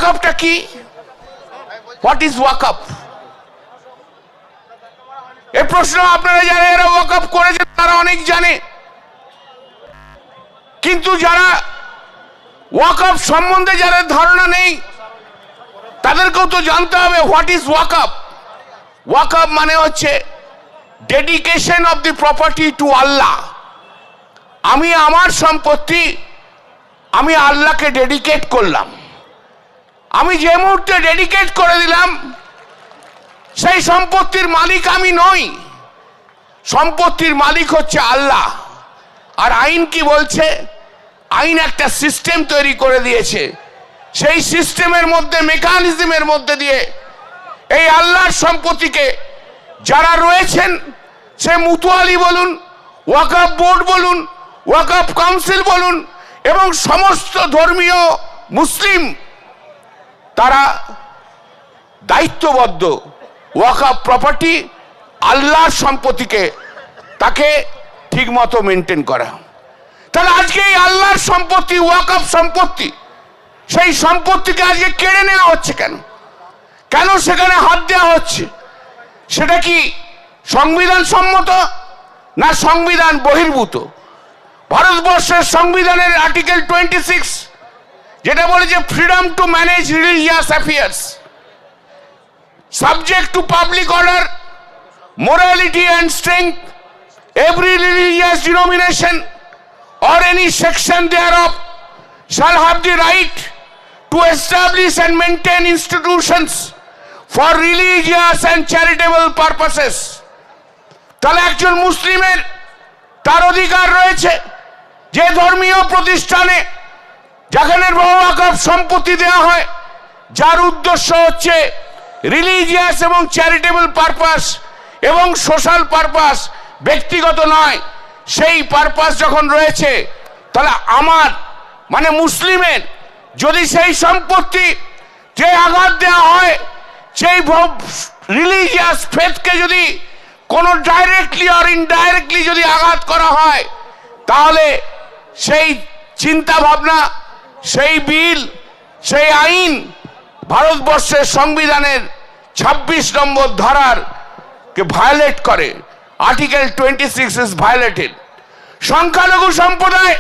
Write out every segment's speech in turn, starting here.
ওয়াকফটা কি? What is ওয়াকফ? এই প্রশ্ন আপনারা যারা এরা ওয়াকফ করেছেন তারা অনেক জানে, কিন্তু যারা ওয়াকফ সম্বন্ধে যাদের ধারণা নেই তাদেরকেও তো জানতে হবে হোয়াট ইজ ওয়াকফ। ওয়াকফ মানে হচ্ছে dedication of the property to Allah. আমি আমার সম্পত্তি আমি আল্লাহকে ডেডিকেট করলাম। আমি যে মুহূর্তে ডেডিকেট করে দিলাম সেই সম্পত্তির মালিক আমি নই, সম্পত্তির মালিক হচ্ছে আল্লাহ। আর আইন কি বলছে? আইন একটা সিস্টেম তৈরি করে দিয়েছে, সেই সিস্টেমের মধ্যে মেকানিজমের মধ্যে দিয়ে এই আল্লাহর সম্পত্তিকে যারা রয়েছেন, সে মুতুয়ালি বলুন, ওয়াকফ বোর্ড বলুন, ওয়াকফ কাউন্সিল বলুন, এবং সমস্ত ধর্মীয় মুসলিম তারা দায়িত্ববদ্ধ ওয়াকফ প্রপার্টি আল্লাহর সম্পত্তিকে তাকে ঠিকমতো মেনটেন করা। তাহলে আজকে এই আল্লাহর সম্পত্তি, ওয়াকফ সম্পত্তি, সেই সম্পত্তিকে আজকে কেড়ে নেওয়া হচ্ছে কেন? কেন সেখানে হাত দেওয়া হচ্ছে? সেটা কি সংবিধান সম্মত না সংবিধান বহির্ভূত? ভারতবর্ষের সংবিধানের আর্টিকেল 26 যেটা বলেছে freedom to manage religious affairs, subject to public order, morality and strength, every religious denomination or any section thereof shall have the right to establish and maintain institutions for religious and charitable purposes. তাহলে একজন মুসলিমের তার অধিকার রয়েছে যে ধর্মীয় প্রতিষ্ঠানে যেখানে ওয়াকফ সম্পত্তি দেওয়া হয় যার উদ্দেশ্য হচ্ছে রিলিজিয়াস এবং চ্যারিটেবল পারপাস এবং সোশ্যাল পারপাস, ব্যক্তিগত নয়, সেই পারপাস যখন রয়েছে, তাহলে আমার মানে মুসলিমের যদি সেই সম্পত্তি যে আঘাত দেওয়া হয়, সেই রিলিজিয়াস ফেথকে যদি কোনো ডাইরেক্টলি আর ইনডাইরেক্টলি যদি আঘাত করা হয়, তাহলে সেই চিন্তা ভাবনা, সেই বিল, সেই আইন ভারতবর্ষের সংবিধানের 26 নম্বর ধারার কে ভায়োলেট করে। Article 26 is violated. সংখ্যালঘু সম্প্রদায়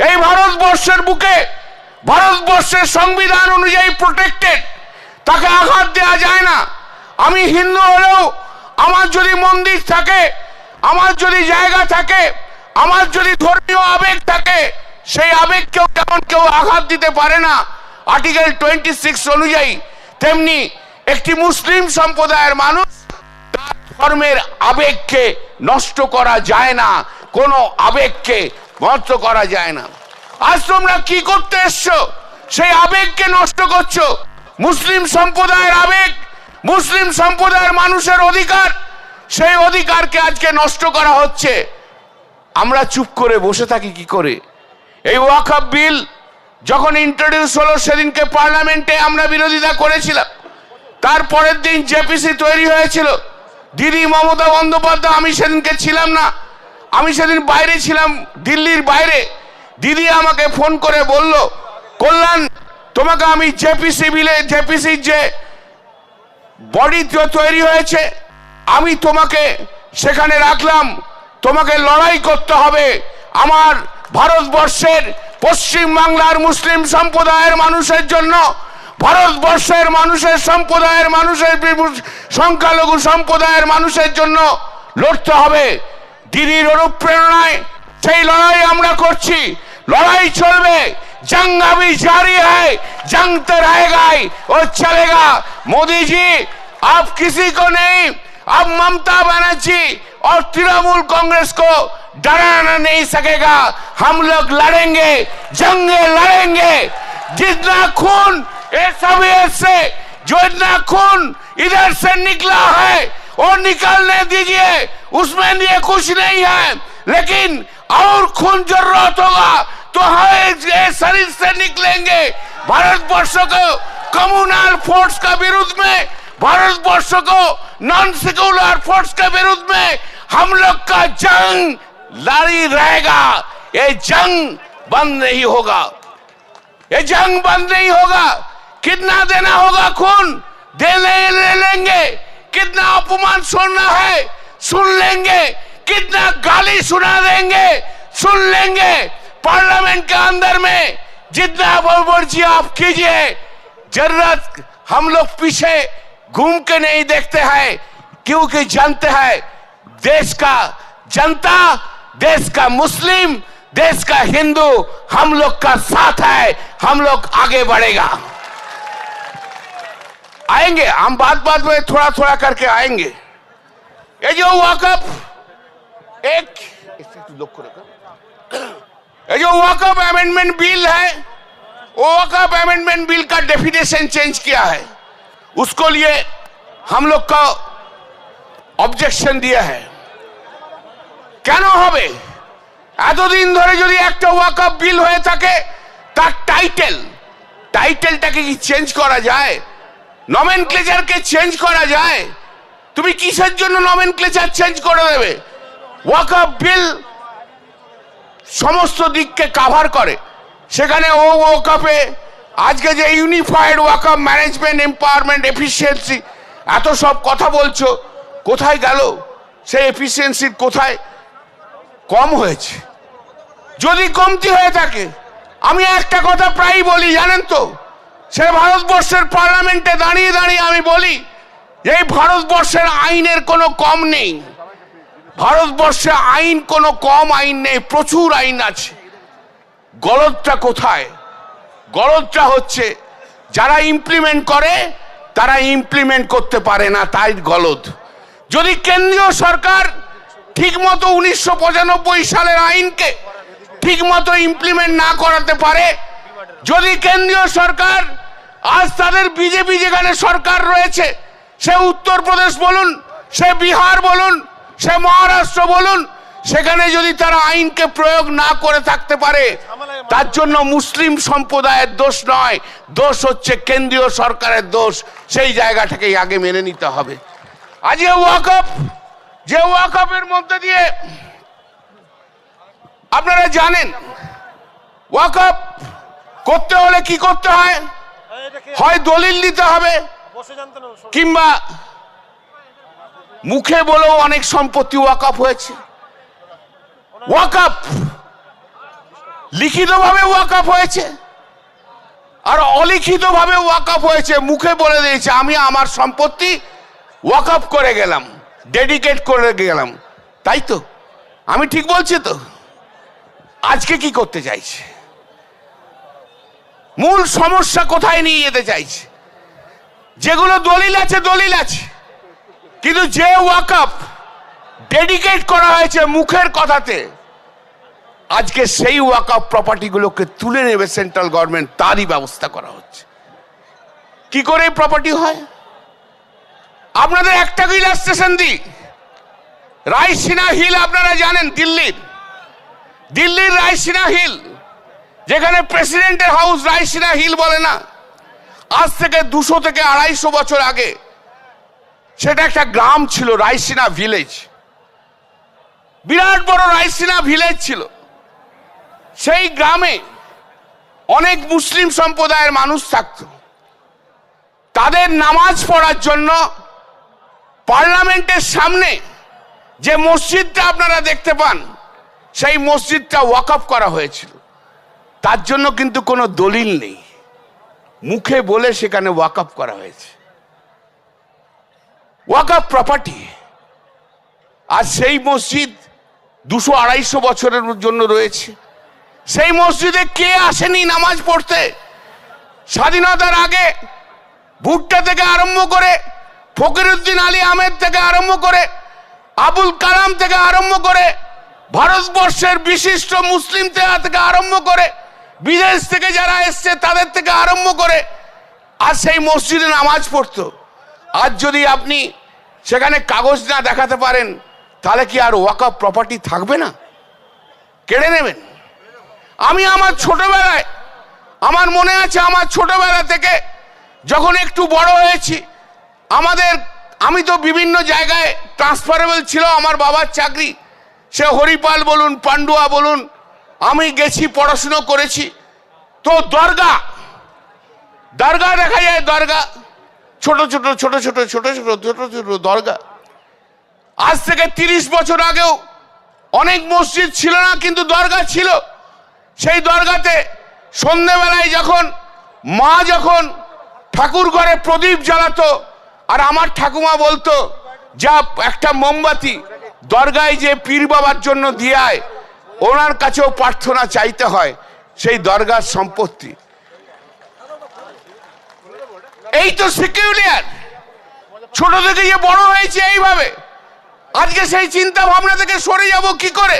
এই ভারতবর্ষের বুকে ভারতবর্ষের সংবিধান অনুযায়ী প্রোটেক্টেড, তাকে আঘাত দেওয়া যায় না। আমি হিন্দু হলেও আমার যদি মন্দির থাকে, আমার যদি জায়গা থাকে, আমার যদি ধর্মীয় আবেগ থাকে, সেই আবেগকেও যেমন কেউ আঘাত দিতে পারে না আর্টিকেল 26 অনুযায়ী, তেমনি একটি মুসলিম সম্প্রদায়ের মানুষ তার ধর্মের আবেগকে নষ্ট করা যায় না, কোনো আবেগকে নষ্ট করা যায় না। আজ তোমরা কি করতে এসছো? সেই আবেগকে নষ্ট করছো। মুসলিম সম্প্রদায়ের আবেগ, মুসলিম সম্প্রদায়ের মানুষের অধিকার, সেই অধিকারকে আজকে নষ্ট করা হচ্ছে। আমরা চুপ করে বসে থাকি কি করে? এই ওয়াকফ বিল যখন ইন্ট্রোডিউস হলো সেদিনকে পার্লামেন্টে আমরা বিরোধিতা করেছিলাম। তারপরের দিন জেপিসি তৈরি হয়েছিল, দিদি মমতা বন্দ্যোপাধ্যায়, আমি সেদিনকে ছিলাম না, আমি সেদিন বাইরে ছিলাম, দিল্লির বাইরে। দিদি আমাকে ফোন করে বলল, কল্যাণ তোমাকে আমি জেপিসি বিলে, জেপিসির যে বডি তৈরি হয়েছে, আমি তোমাকে সেখানে রাখলাম, তোমাকে লড়াই করতে হবে আমার ভারতবর্ষের পশ্চিম বাংলার মুসলিম সম্প্রদায়ের মানুষের জন্য, ভারতবর্ষের মানুষের সম্প্রদায়ের মানুষের সংখ্যালঘু সম্প্রদায়ের মানুষের জন্য লড়তে হবে। দিদির অনুপ্রেরণায় সেই লড়াই আমরা করছি। লড়াই চলবে, जंग अभी जारी है, जंग तो रहेगा ही और चलेगा। मोदी जी आप किसी को नहीं, अब ममता बनर्जी और तृणमूल कांग्रेस को डराना नहीं सकेगा। हम लोग लड़ेंगे, जंग लड़ेंगे। जितना खून से जो इतना खून इधर से निकला है और निकलने दीजिए, उसमें ये कुछ नहीं है, लेकिन और खून जरूरत होगा तो हम शरीर से निकलेंगे। भारतवर्ष को कम्युनल फोर्स का विरुद्ध में, भारतवर्ष को नॉन सेक्युलर फोर्स के विरुद्ध में हम लोग का जंग जारी रहेगा। ये जंग बंद नहीं होगा, ये जंग बंद नहीं होगा। कितना देना होगा खून दे ले लेंगे, कितना अपमान सुनना है सुन लेंगे, कितना गाली सुना देंगे सुन लेंगे। पार्लियामेंट के अंदर में जितना मर्जी आप कीजिए, जरूरत हम लोग पीछे घूम के नहीं देखते हैं, क्योंकि जानते हैं देश का जनता, देश का मुस्लिम, देश का हिंदू हम लोग का साथ है, हम लोग आगे बढ़ेगा। आएंगे हम बात बात में थोड़ा थोड़ा करके आएंगे। ये जो वक़्फ़ ये जो वक़्फ़ अमेंडमेंट बिल है, वो वक़्फ़ अमेंडमेंट बिल का डेफिनेशन चेंज किया है, उसको लिए हम लोग का ऑब्जेक्शन दिया है। কেন হবে? এতদিন ধরে যদি একটা ওয়াকফ বিল হয়ে থাকে তার টাইটেলটাকে কি চেঞ্জ করা যায়? নমেনক্লেচারকে চেঞ্জ করা যায়? তুমি কিসের জন্য নমেনক্লেচার চেঞ্জ করে দেবে? ওয়াকফ বিল সমস্ত দিককে কভার করে, সেখানে ও ওয়াকফে আজকে যে ইউনিফাইড ওয়াকফ ম্যানেজমেন্ট এম্পাওয়ারমেন্ট এফিসিয়েন্সি এত সব কথা বলছো, কোথায় গেল সেই এফিসিয়েন্সির? কোথায় কম হয়েছে? যদি কমতি হয়ে থাকে, আমি একটা কথা প্রায়ই বলি জানেন তো, সে ভারতবর্ষের পার্লামেন্টে দাঁড়িয়ে দাঁড়িয়ে আমি বলি এই ভারতবর্ষের আইনের কোনো কম নেই, ভারতবর্ষে আইন কোনো কম আইন নেই, প্রচুর আইন আছে। গলদটা কোথায়? গলদটা হচ্ছে যারা ইমপ্লিমেন্ট করে তারা ইমপ্লিমেন্ট করতে পারে না, তাই গলদ। যদি কেন্দ্রীয় সরকার ঠিকমতো 1995 সালের আইনকে ঠিকমতো ইমপ্লিমেন্ট না করাতে পারে, যদি কেন্দ্রীয় সরকার আজ তাদের বিজেপি যেখানে সরকার রয়েছে, সে উত্তরপ্রদেশ বলুন, সে বিহার বলুন, সে মহারাষ্ট্র বলুন, সেখানে যদি তারা আইনকে প্রয়োগ না করে থাকতে পারে, তার জন্য মুসলিম সম্প্রদায়ের দোষ নয়, দোষ হচ্ছে কেন্দ্রীয় সরকারের দোষ। সেই জায়গাটাকেই আগে মেনে নিতে হবে। আজ ওয়াকফ, যে ওয়াকফের মধ্যে দিয়ে আপনারা জানেন ওয়াকফ করতে হলে কি করতে হয়? হয় দলিল দিতে হবে, কিংবা মুখে বলেও অনেক সম্পত্তি ওয়াকফ হয়েছে। ওয়াকফ লিখিতভাবে ওয়াকফ হয়েছে আর অলিখিতভাবে ওয়াকফ হয়েছে। মুখে বলে দিয়েছে আমি আমার সম্পত্তি ওয়াকফ করে গেলাম, ডেডিকেট করে গেলাম, তাই তো? আমি ঠিক বলছি তো? আজকে কি করতে চাইছে? মূল সমস্যা কোথায় নিয়ে যেতে চাইছে? যেগুলো দলিল আছে দলিল আছে, কিন্তু যে ওয়াকফ ডেডিকেট করা হয়েছে মুখের কথাতে, আজকে সেই ওয়াকফ প্রপার্টিগুলোকে তুলে নেবে সেন্ট্রাল গভর্নমেন্ট, তারই ব্যবস্থা করা হচ্ছে। কি করে প্রপার্টি হয়? আপনাদের একটা ইলাস্ট্রেশন দিই, রায়সিনা হিল আপনারা জানেন, দিল্লির রায়সিনা হিল, যেখানে প্রেসিডেন্টের হাউস রায়সিনা হিল বলে না, আজ থেকে 200 থেকে 250 বছর আগে সেটা একটা গ্রাম ছিল, রায়সিনা ভিলেজ। বিরাট বড় রায়সিনা ভিলেজ ছিল। সেই গ্রামে অনেক মুসলিম সম্প্রদায়ের মানুষ থাকত। তাদের নামাজ পড়ার জন্য পার্লামেন্টের সামনে যে মসজিদটা আপনারা দেখতে পান, সেই মসজিদটা ওয়াকফ করা হয়েছিল। তার জন্য কিন্তু কোনো দলিল নেই, মুখে বলে সেখানে ওয়াকফ করা হয়েছে। ওয়াকফ প্রপার্টি। আর সেই মসজিদ 200-250 বছরের জন্য রয়েছে। সেই মসজিদে কে আসেনি নামাজ পড়তে? স্বাধীনতার আগে ভুট্টা থেকে আরম্ভ করে, ফকিরউদ্দিন আলী আহমেদ থেকে আরম্ভ করে, আবুল কালাম থেকে আরম্ভ করে, ভারতবর্ষের বিশিষ্ট মুসলিম থেকে আরম্ভ করে, বিদেশ থেকে যারা এসছে তাদের থেকে আরম্ভ করে, আর সেই মসজিদে নামাজ পড়তো। আজ যদি আপনি সেখানে কাগজ না দেখাতে পারেন, তাহলে কি আর ওয়াকফ প্রপার্টি থাকবে না? কেড়ে নেবেন। আমি আমার ছোটবেলায়, আমার মনে আছে, আমার ছোটবেলা থেকে যখন একটু বড় হয়েছি, আমি তো বিভিন্ন জায়গায় ট্রান্সফারেবল ছিল আমার বাবার চাকরি, সে হরিপাল বলুন, পান্ডুয়া বলুন, আমি গেছি, পড়াশুনো করেছি। তো দরগা দেখা যায়, দরগা ছোট ছোট ছোট ছোট ছোট ছোট ছোট ছোট দরগা। আজ থেকে 30 বছর আগেও অনেক মসজিদ ছিল না, কিন্তু দরগা ছিল। সেই দরগাতে সন্ধ্যেবেলায় যখন মা যখন ঠাকুর ঘরে প্রদীপ জ্বালাতো, আর আমার ঠাকুমা বলতো যা একটা মোমবাতি দরগায় যে পীর বাবার জন্য দিয়ে আয়, ওনার কাছেও প্রার্থনা চাইতে হয়, সেই দরগার সম্পত্তি। এই তো সিকিউরিয়ার ছোট থেকে যে বড় হয়েছে এইভাবে, আজকে সেই চিন্তা ভাবনা থেকে সরে যাব কি করে?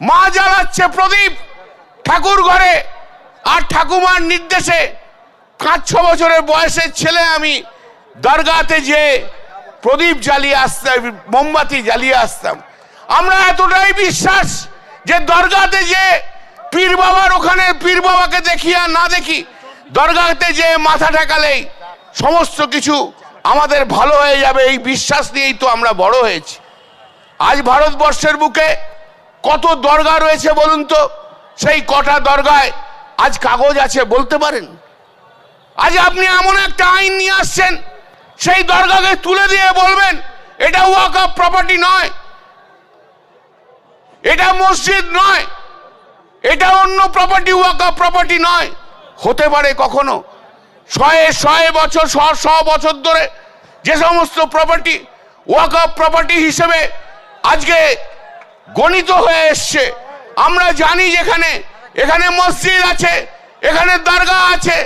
মা জ্বালাচ্ছে প্রদীপ ঠাকুর ঘরে, আর ঠাকুমার নির্দেশে 5-6 বছরের বয়সের ছেলে আমি দরগাতে যে প্রদীপ জ্বালিয়ে আসতাম, মোমবাতি জ্বালিয়ে আসতাম। আমরা এতটাই বিশ্বাস যে দরগাতে যে পীর বাবার, ওখানে পীর বাবাকে দেখি আর না দেখি, দরগাতে যে মাথা ঠেকালেই সমস্ত কিছু আমাদের ভালো হয়ে যাবে, এই বিশ্বাস নিয়েই তো আমরা বড় হয়েছি। আজ ভারতবর্ষের বুকে কত দরগা রয়েছে বলুন তো? সেই কটা দরগায় আজ কাগজ আছে বলতে পারেন? আজ আপনি এমন একটা আইন নিয়ে আসছেন, সেই দরগাকে তুলে দিয়ে বলবেন এটা ওয়াকফ প্রপার্টি নয়, এটা মসজিদ নয়, এটা অন্য প্রপার্টি, ওয়াকফ প্রপার্টি নয়। হতে পারে কখনো? 100 বছর 100 বছর ধরে যে সমস্ত প্রপার্টি ওয়াকফ প্রপার্টি হিসেবে আজকে গণিত হয়ে এসছে, আমরা জানি যেখানে এখানে মসজিদ আছে, এখানে দরগা আছে,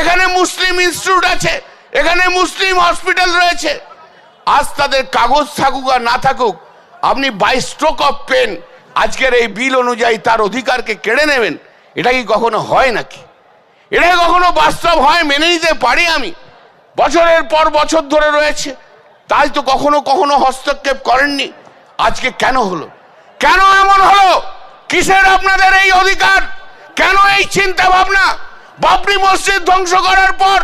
এখানে মুসলিম ইনস্টিটিউট আছে, এখানে মুসলিম হসপিটাল রয়েছে। আজ তাদের কাগজ থাকুক আর না থাকুক, আপনি বাই স্ট্রোক অফ পেন আজকের এই বিল অনুযায়ী তার অধিকারকে কেড়ে নেবেন, এটা কি কখনো হয় নাকি? এটা কখনো বাস্তব হয়? মেনে নিতে পারি আমি? বছরের পর বছর ধরে রয়েছে, তাই তো কখনো কখনো হস্তক্ষেপ করেননি। আজকে কেন হলো? কেন এমন হলো? কিসের আপনাদের এই অধিকার? কেন এই চিন্তা ভাবনা? বাবরি মসজিদ ধ্বংস করার পর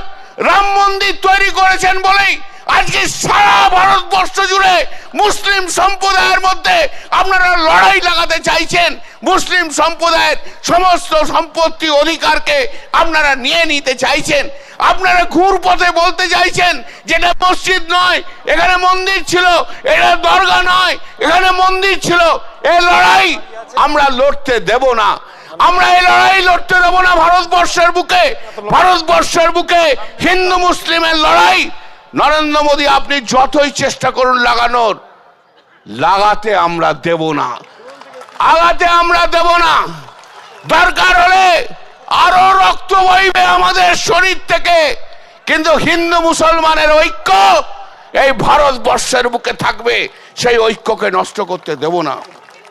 রাম মন্দির তৈরি করেছেন বলেই আজকে সারা ভারতবর্ষ জুড়ে মুসলিম সম্প্রদায়ের মধ্যে আপনারা লড়াই লাগাতে চাইছেন। মুসলিম সম্প্রদায়ের সমস্ত সম্পত্তি অধিকারকে আপনারা নিয়ে নিতে চাইছেন। আপনারা ঘুর পথে বলতে চাইছেন যেটা মসজিদ নয়, এখানে মন্দির ছিল, এটা দরগা নয়, এখানে মন্দির ছিল। এই লড়াই আমরা লড়তে দেব না, আমরা এই লড়াই লড়তে দেব না। ভারতবর্ষের বুকে, ভারতবর্ষের বুকে হিন্দু মুসলিমের লড়াই নরেন্দ্র মোদী আপনি যতই চেষ্টা করুন লাগানোর, লাগাতে আমরা দেব না, আগাতে আমরা দেব না। দরকার হলে আরো রক্ত বইবে আমাদের শরীর থেকে, কিন্তু হিন্দু মুসলমানের ঐক্য এই ভারতবর্ষের বুকে থাকবে, সেই ঐক্যকে নষ্ট করতে দেব না।